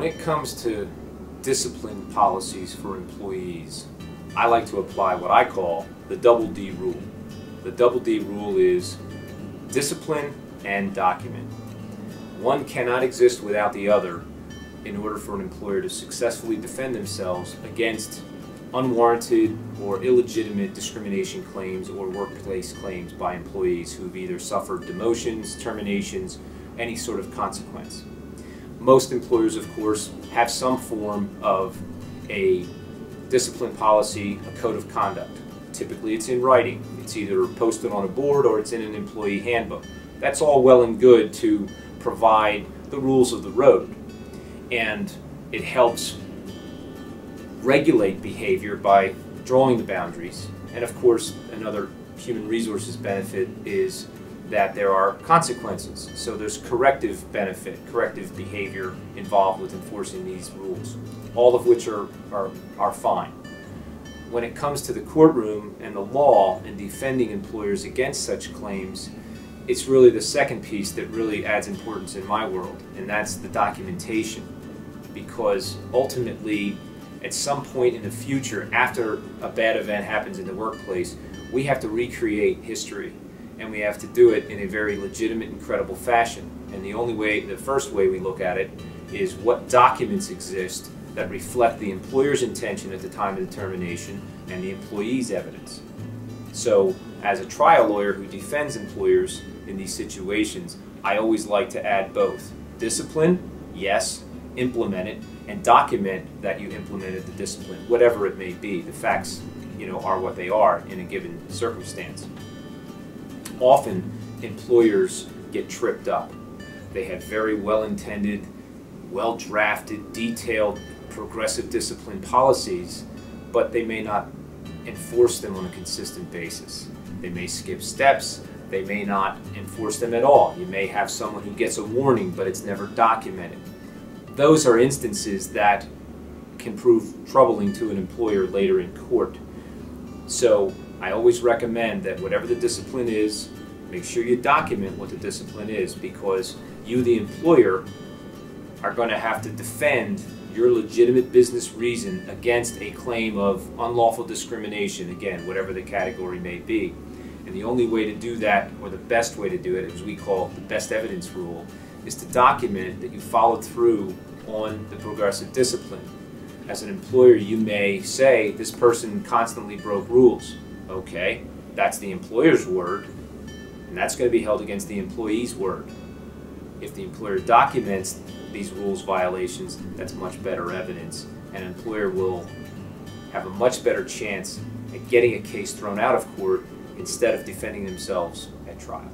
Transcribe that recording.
When it comes to discipline policies for employees, I like to apply what I call the double D rule. The double D rule is discipline and document. One cannot exist without the other in order for an employer to successfully defend themselves against unwarranted or illegitimate discrimination claims or workplace claims by employees who've either suffered demotions, terminations, any sort of consequence. Most employers, of course, have some form of a discipline policy, a code of conduct. Typically it's in writing. It's either posted on a board or it's in an employee handbook. That's all well and good to provide the rules of the road, and it helps regulate behavior by drawing the boundaries. And of course, another human resources benefit is that there are consequences. So there's corrective benefit, corrective behavior involved with enforcing these rules, all of which are fine. When it comes to the courtroom and the law and defending employers against such claims, it's really the second piece that really adds importance in my world, and that's the documentation. Because ultimately, at some point in the future, after a bad event happens in the workplace, we have to recreate history, and we have to do it in a very legitimate and credible fashion. And the only way, the first way we look at it is what documents exist that reflect the employer's intention at the time of the termination and the employee's evidence. So, as a trial lawyer who defends employers in these situations, I always like to add both. Discipline, yes, implement it, and document that you implemented the discipline, whatever it may be. The facts, are what they are in a given circumstance. Often, employers get tripped up. They have very well-intended, well-drafted, detailed, progressive discipline policies, but they may not enforce them on a consistent basis. They may skip steps. They may not enforce them at all. You may have someone who gets a warning, but it's never documented. Those are instances that can prove troubling to an employer later in court. So I always recommend that whatever the discipline is, make sure you document what the discipline is, because you, the employer, are going to have to defend your legitimate business reason against a claim of unlawful discrimination, again, whatever the category may be. And the only way to do that, or the best way to do it, as we call the best evidence rule, is to document that you followed through on the progressive discipline. As an employer, you may say, this person constantly broke rules. Okay, that's the employer's word, and that's going to be held against the employee's word. If the employer documents these rules violations, that's much better evidence, and an employer will have a much better chance at getting a case thrown out of court instead of defending themselves at trial.